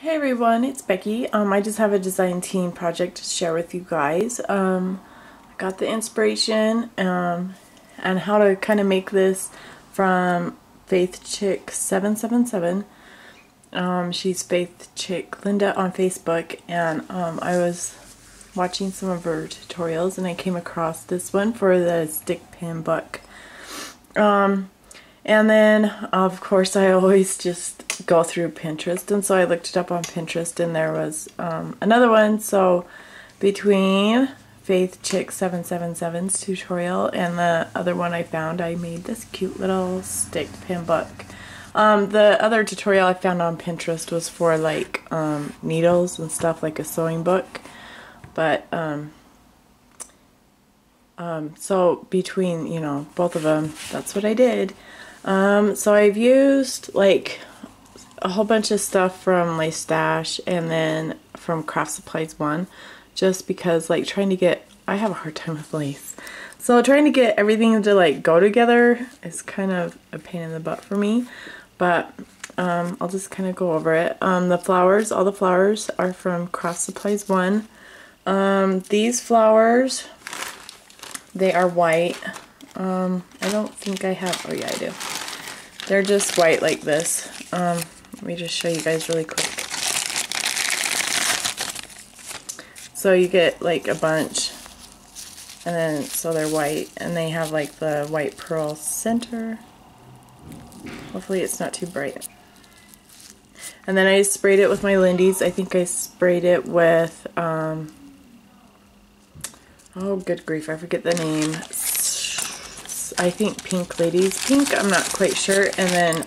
Hey everyone, it's Becky. I just have a design team project to share with you guys. I got the inspiration and how to kind of make this from Faith Chic 777. She's Faith Chic Linda on Facebook, and I was watching some of her tutorials and I came across this one for the Stickpin book. And then, of course, I always just go through Pinterest, and so I looked it up on Pinterest, and there was another one. So between Faith Chic 777's tutorial and the other one I found, I made this cute little stick pin book. The other tutorial I found on Pinterest was for like needles and stuff, like a sewing book. But so between, you know, both of them, that's what I did. So I've used like a whole bunch of stuff from Lace Stash and then from Craftsupplies1, just because like trying to get, I have a hard time with lace. So trying to get everything to like go together is kind of a pain in the butt for me, but I'll just kind of go over it. The flowers, all the flowers are from Craftsupplies1. These flowers, they are white. I don't think I have, oh yeah I do. They're just white like this. Let me just show you guys really quick. So you get like a bunch, and then so they're white, and they have like the white pearl center. Hopefully it's not too bright. And then I sprayed it with my Lindy's. I think I sprayed it with, oh good grief, I forget the name. I think Pink Ladies Pink, I'm not quite sure, and then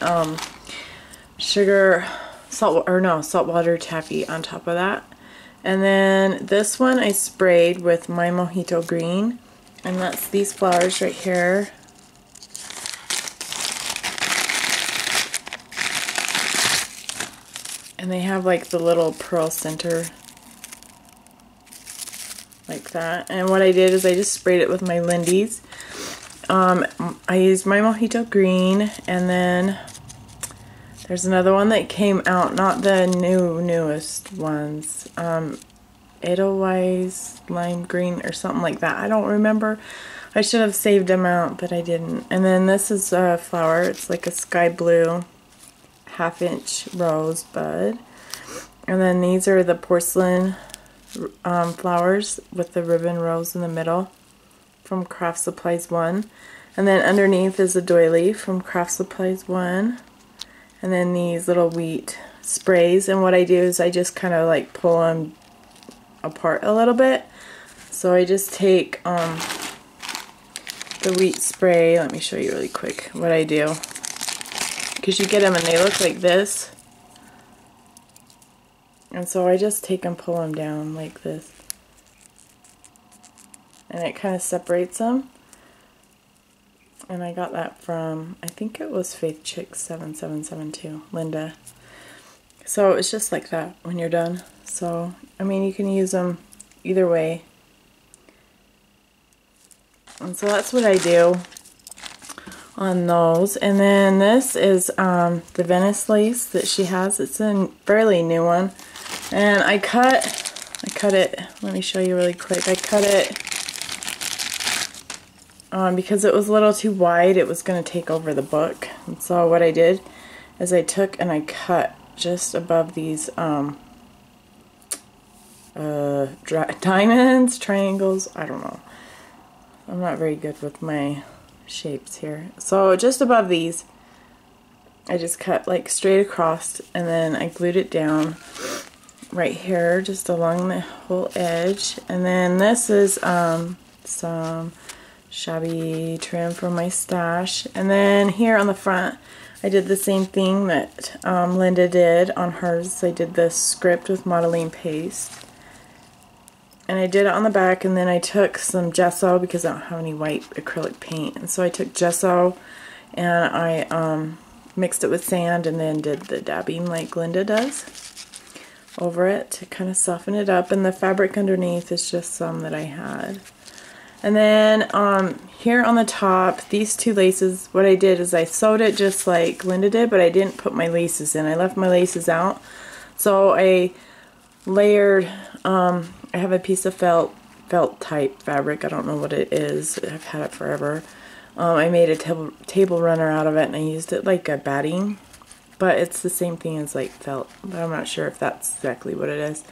saltwater taffy on top of that. And then this one I sprayed with my Mojito Green, and that's these flowers right here. And they have like the little pearl center like that. And what I did is I just sprayed it with my Lindy's. I used my Mojito Green, and then there's another one that came out, not the newest ones, Edelweiss Lime Green or something like that. I don't remember. I should have saved them out, but I didn't. And then this is a flower. It's like a sky blue 1/2-inch rosebud. And then these are the porcelain flowers with the ribbon rose in the middle from Craftsupplies1. And then underneath is a doily from Craftsupplies1. And then these little wheat sprays. And what I do is I just kind of like pull them apart a little bit. So I just take the wheat spray. Let me show you really quick what I do. Because you get them and they look like this. And so I just take and pull them down like this. And it kind of separates them. And I got that from, I think it was Faith Chic 7772, Linda. So it's just like that when you're done. So, I mean, you can use them either way. And so that's what I do on those. And then this is the Venice lace that she has. It's a fairly new one. And I cut it, let me show you really quick. I cut it because it was a little too wide. It was going to take over the book. And so what I did is I took and I cut just above these diamonds, triangles, I don't know. I'm not very good with my shapes here. So just above these, I just cut like straight across, and then I glued it down right here just along the whole edge. And then this is some shabby trim from my stash. And then here on the front I did the same thing that Linda did on hers. I did this script with modeling paste, and I did it on the back, and then I took some gesso because I don't have any white acrylic paint, and so I took gesso and I mixed it with sand and then did the dabbing like Linda does over it to kind of soften it up. And the fabric underneath is just some that I had. And then here on the top, these two laces, what I did is I sewed it just like Linda did, but I didn't put my laces in. I left my laces out So I layered, I have a piece of felt type fabric. I don't know what it is. I've had it forever. I made a table runner out of it, and I used it like a batting, but it's the same thing as like felt, but I'm not sure if that's exactly what it is.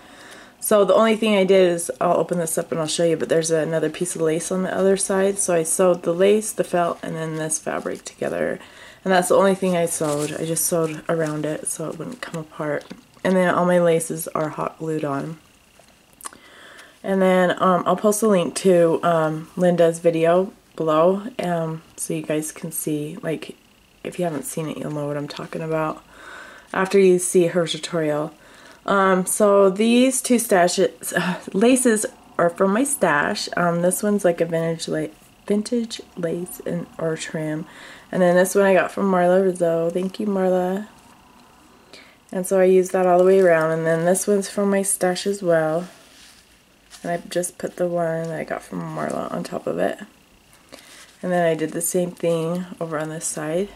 So the only thing I did is, I'll open this up and I'll show you, but there's another piece of lace on the other side. So I sewed the lace, the felt, and then this fabric together. And that's the only thing I sewed. I just sewed around it so it wouldn't come apart. And then all my laces are hot glued on. And then I'll post a link to Linda's video below, so you guys can see, like, if you haven't seen it, you'll know what I'm talking about after you see her tutorial. So these two laces are from my stash. This one's like a vintage lace or trim, and then this one I got from Marla Rizzo. Thank you, Marla. And so I used that all the way around, and then this one's from my stash as well. And I just put the one that I got from Marla on top of it. And then I did the same thing over on this side.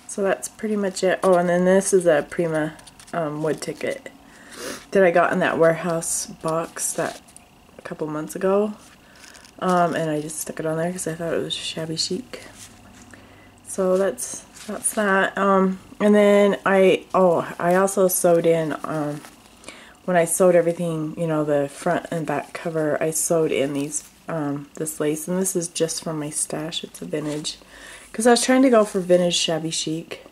So that's pretty much it. Oh, and then this is a Prima wood ticket that I got in that warehouse box that a couple months ago. And I just stuck it on there because I thought it was shabby chic. So that's that. And then I also sewed in, when I sewed everything, you know, the front and back cover, I sewed in these, this lace, and this is just from my stash. It's a vintage, because I was trying to go for vintage shabby chic,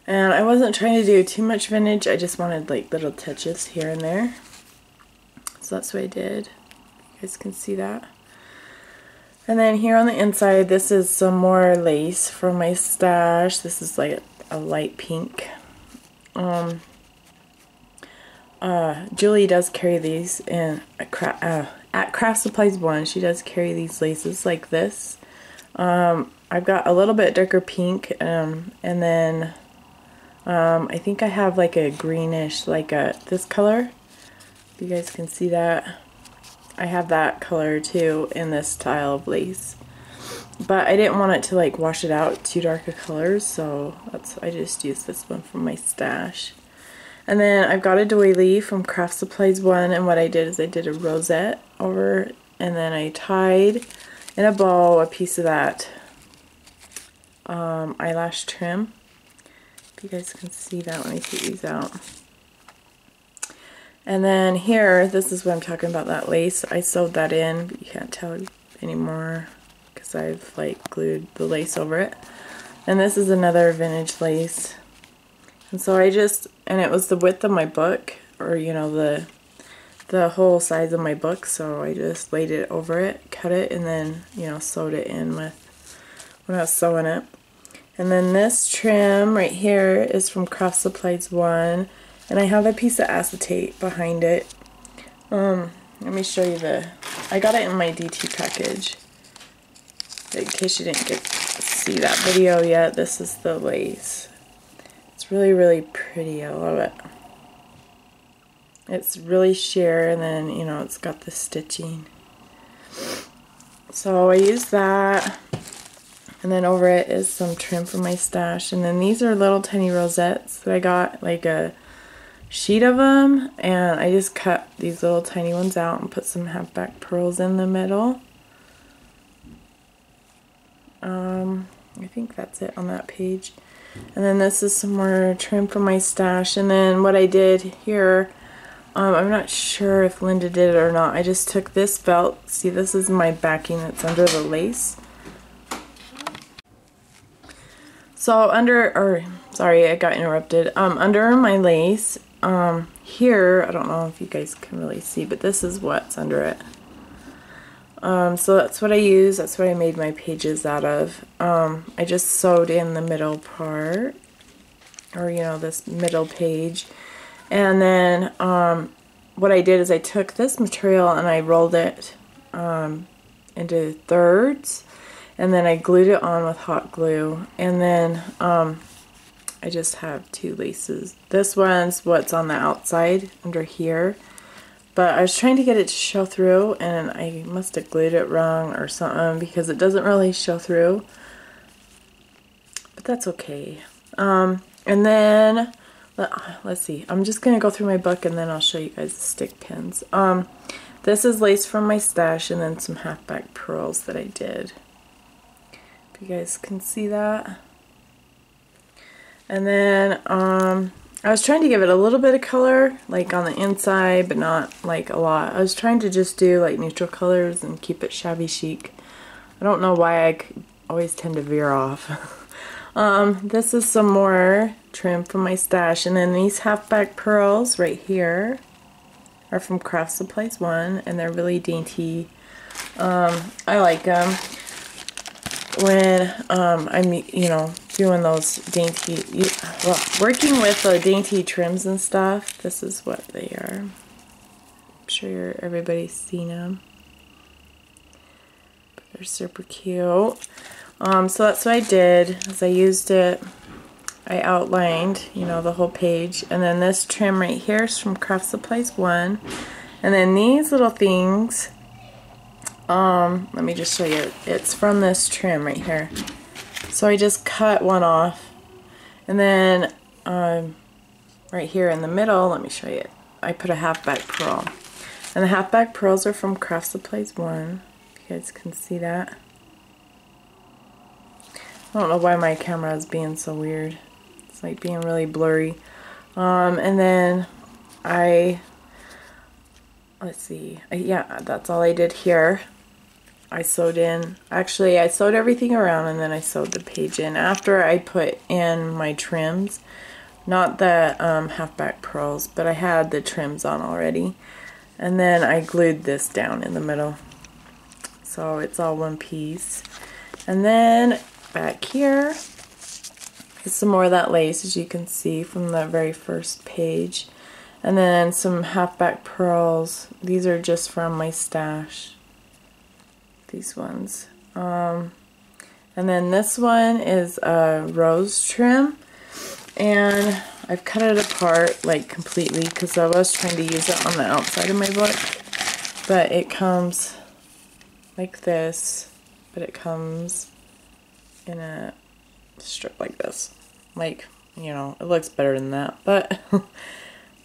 and I wasn't trying to do too much vintage. I just wanted like little touches here and there. So that's what I did. You guys can see that. And then here on the inside, this is some more lace from my stash. This is like a light pink. Julie does carry these in at Craftsupplies1. She does carry these laces like this. I've got a little bit darker pink, and then I think I have like a greenish, like this color. If you guys can see that. I have that color too in this style of lace. But I didn't want it to like wash it out too dark of colors, so I just used this one from my stash. And then I've got a doily from Craftsupplies1, and what I did is I did a rosette over, and then I tied in a bow a piece of that eyelash trim. If you guys can see that, let me take these out. And then here, this is what I'm talking about, that lace. I sewed that in, but you can't tell anymore because I've like glued the lace over it. And this is another vintage lace. And so and it was the width of my book, or you know, the whole size of my book, so I just laid it over it, cut it, and then, you know, sewed it in with when I was sewing it. And then this trim right here is from Craftsupplies1, and I have a piece of acetate behind it. Let me show you I got it in my DT package. In case you didn't get to see that video yet, this is the lace. It's really, really pretty. I love it. It's really sheer, and then, you know, it's got the stitching. So I used that, and then over it is some trim from my stash. And then these are little tiny rosettes that I got, like a sheet of them, and I just cut these little tiny ones out and put some halfback pearls in the middle. I think that's it on that page. And then this is some more trim from my stash. And then what I did here, I'm not sure if Linda did it or not. I just took this felt. See, this is my backing that's under the lace. So sorry, I got interrupted. Under my lace, here, I don't know if you guys can really see, but this is what's under it. So that's what I use. That's what I made my pages out of. I just sewed in the middle part, or you know, this middle page. And then what I did is I took this material and I rolled it into thirds, and then I glued it on with hot glue. And then I just have two laces. This one's what's on the outside under here. But I was trying to get it to show through, and I must have glued it wrong or something, because it doesn't really show through. But that's okay. And then, let's see, I'm just going to go through my book and then I'll show you guys the stick pins. This is lace from my stash and then some halfback pearls that I did. If you guys can see that. And then, I was trying to give it a little bit of color, like on the inside, but not like a lot. I was trying to just do like neutral colors and keep it shabby chic. I don't know why I always tend to veer off. This is some more trim from my stash, and then these halfback pearls right here are from Craftsupplies1, and they're really dainty. I like them when I'm, you know, doing those dainty, well, working with the dainty trims and stuff. This is what they are. I'm sure everybody's seen them. But they're super cute. So that's what I did, is I used it, I outlined, you know, the whole page. And then this trim right here is from Craftsupplies1. And then these little things, let me just show you. It's from this trim right here. So I just cut one off. And then right here in the middle, let me show you. I put a halfback pearl. And the halfback pearls are from Craftsupplies1. If you guys can see that. I don't know why my camera is being so weird. It's like being really blurry. And then let's see. Yeah, that's all I did here. I sewed in, actually I sewed everything around and then I sewed the page in after I put in my trims. Not the halfback pearls, but I had the trims on already. And then I glued this down in the middle. So it's all one piece. And then back here is some more of that lace, as you can see from the very first page. And then some halfback pearls. These are just from my stash. These ones. And then this one is a rose trim. And I've cut it apart like completely because I was trying to use it on the outside of my book. But it comes like this. But it comes in a strip like this. Like, you know, it looks better than that. But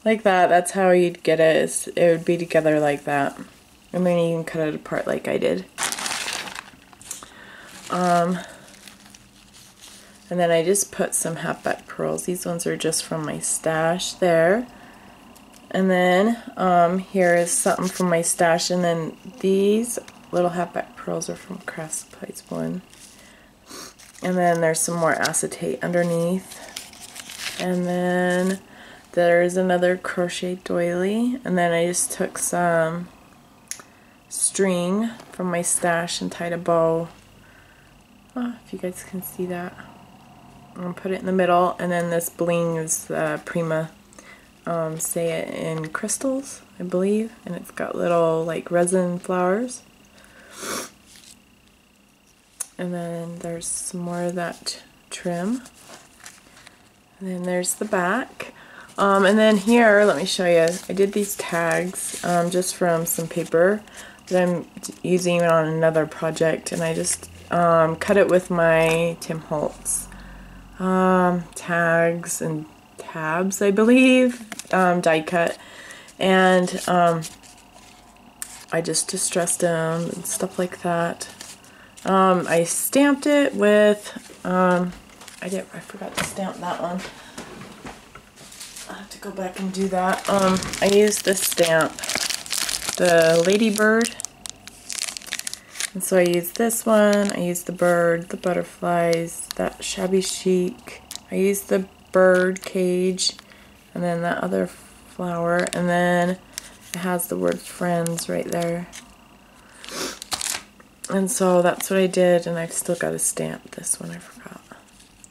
like that, that's how you'd get it. It would be together like that. And then you can cut it apart like I did. And then I just put some halfback pearls. These ones are just from my stash there. And then here is something from my stash. And then these little halfback pearls are from Craftsupplies1. And then there's some more acetate underneath. And then there's another crochet doily. And then I just took some string from my stash and tied a bow. Oh, if you guys can see that. I'm going to put it in the middle. And then this bling is Prima Say It in crystals, I believe. And it's got little like resin flowers. And then there's some more of that trim. And then there's the back. And then here, let me show you. I did these tags just from some paper that I'm using on another project. And I just cut it with my Tim Holtz tags and tabs, I believe, die cut. And I just distressed them and stuff like that. I stamped it with, I forgot to stamp that one. I'll have to go back and do that. I used this stamp, the ladybird. And so I used this one, I used the bird, the butterflies, that Shabby Chic. I used the bird cage, and then that other flower, and then it has the word friends right there. And so that's what I did, and I've still got to stamp this one, I forgot.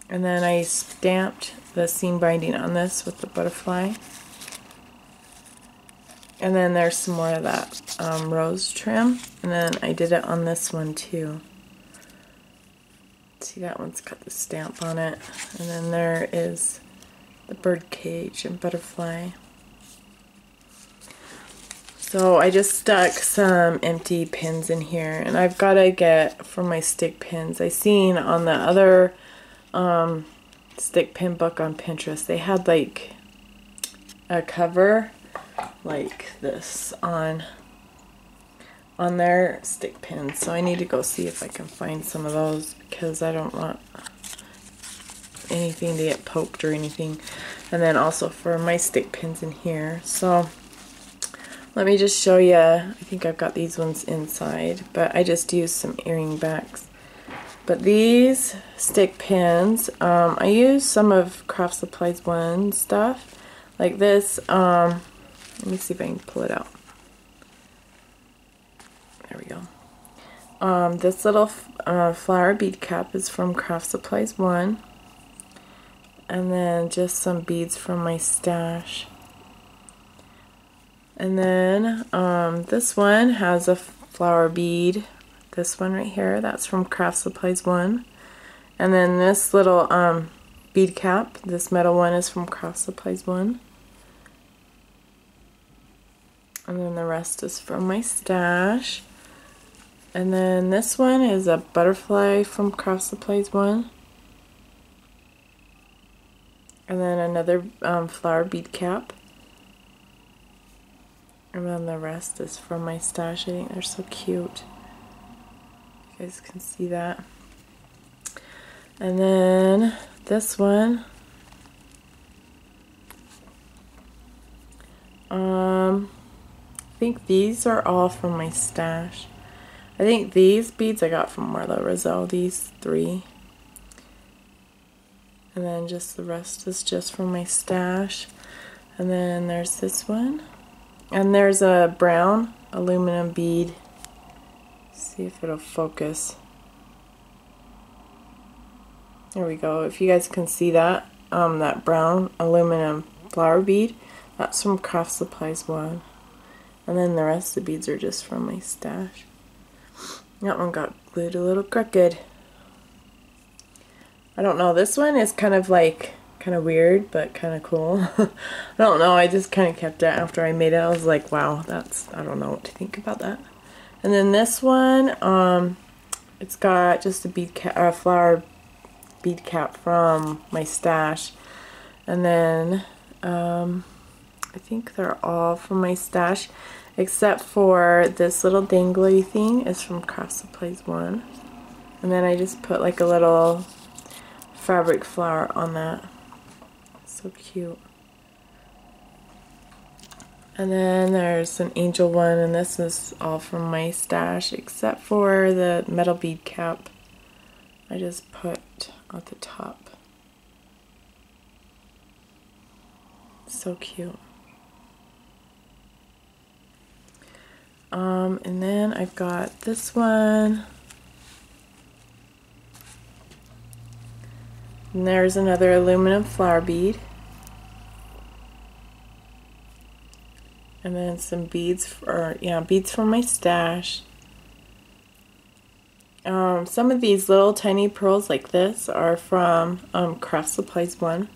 And then I stamped the seam binding on this with the butterfly. And then there's some more of that rose trim. And then I did it on this one too. See, that one's got the stamp on it. And then there is the bird cage and butterfly. So I just stuck some empty pins in here. And I've got to get for my stick pins. I seen on the other stick pin book on Pinterest. They had like a cover like this on their stick pins. So I need to go see if I can find some of those because I don't want anything to get poked or anything. And then also for my stick pins in here. So let me just show you. I think I've got these ones inside, but I just used some earring backs. But these stick pins, I use some of Craftsupplies1 stuff like this. Let me see if I can pull it out. There we go. This little flower bead cap is from Craftsupplies1. And then just some beads from my stash. And then this one has a flower bead. This one right here, that's from Craftsupplies1. And then this little bead cap, this metal one, is from Craftsupplies1. And then the rest is from my stash. And then this one is a butterfly from Craftsupplies1. And then another flower bead cap. And then the rest is from my stash. I think they're so cute. You guys can see that. And then this one. I think these are all from my stash. I think these beads I got from Marla Roselle, these 3. And then just the rest is just from my stash. And then there's this one. And there's a brown aluminum bead. See if it'll focus. There we go. If you guys can see that, that brown aluminum flower bead, that's from Craftsupplies1. And then the rest of the beads are just from my stash. That one got glued a little crooked. I don't know, this one is kind of weird, but kind of cool. I don't know, I just kind of kept it after I made it. I was like, wow, I don't know what to think about that. And then this one, it's got just a bead cap, flower bead cap from my stash. And then, I think they're all from my stash, except for this little dangly thing is from Craftsupplies1. And then I just put like a little fabric flower on that. So cute. And then there's an angel one, and this is all from my stash except for the metal bead cap I just put at the top. So cute. And then I've got this one. And there's another aluminum flower bead. And then some beads, beads from my stash. Some of these little tiny pearls like this are from Craftsupplies1.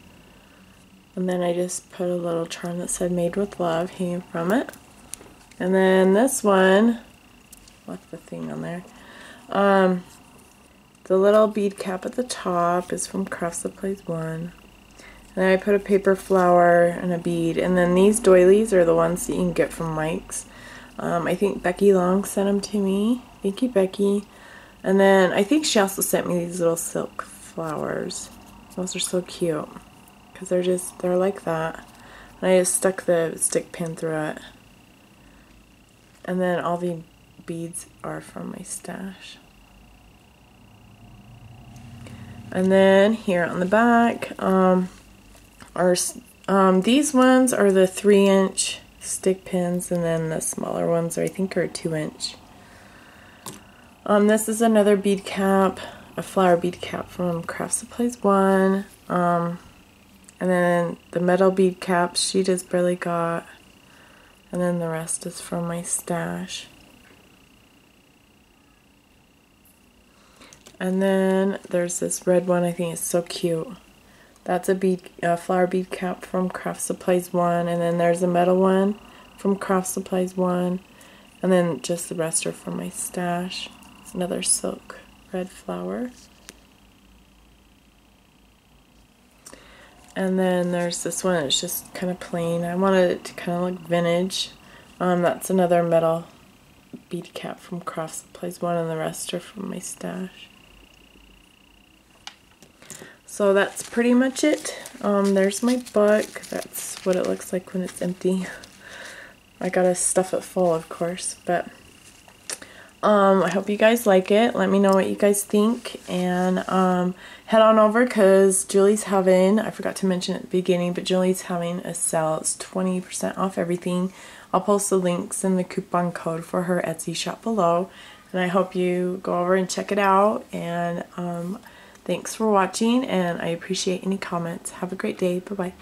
And then I just put a little charm that said "Made with Love" hanging from it. And then this one, left the thing on there. The little bead cap at the top is from Craftsupplies1. And then I put a paper flower and a bead. And then these doilies are the ones that you can get from Mike's. I think Becky Long sent them to me. Thank you, Becky. And then I think she also sent me these little silk flowers. Those are so cute. Because they're like that. And I just stuck the stick pin through it. And then all the beads are from my stash. And then here on the back are these ones are the 3-inch stick pins, and then the smaller ones I think are 2-inch. This is another bead cap, a flower bead cap from Craftsupplies1. And then the metal bead caps she just barely got. And then the rest is from my stash. And then there's this red one, I think it's so cute. That's a flower bead cap from Craftsupplies1. And then there's a metal one from Craftsupplies1. And then just the rest are from my stash. It's another silk red flower. And then there's this one, it's just kind of plain. I wanted it to kind of look vintage. That's another metal bead cap from Craftsupplies1, and the rest are from my stash. So that's pretty much it. There's my book. That's what it looks like when it's empty. I gotta stuff it full, of course, but I hope you guys like it. Let me know what you guys think, and head on over because Julie's having, I forgot to mention at the beginning, but Julie's having a sale. It's 20% off everything. I'll post the links and the coupon code for her Etsy shop below, and I hope you go over and check it out. And thanks for watching, and I appreciate any comments. Have a great day. Bye-bye.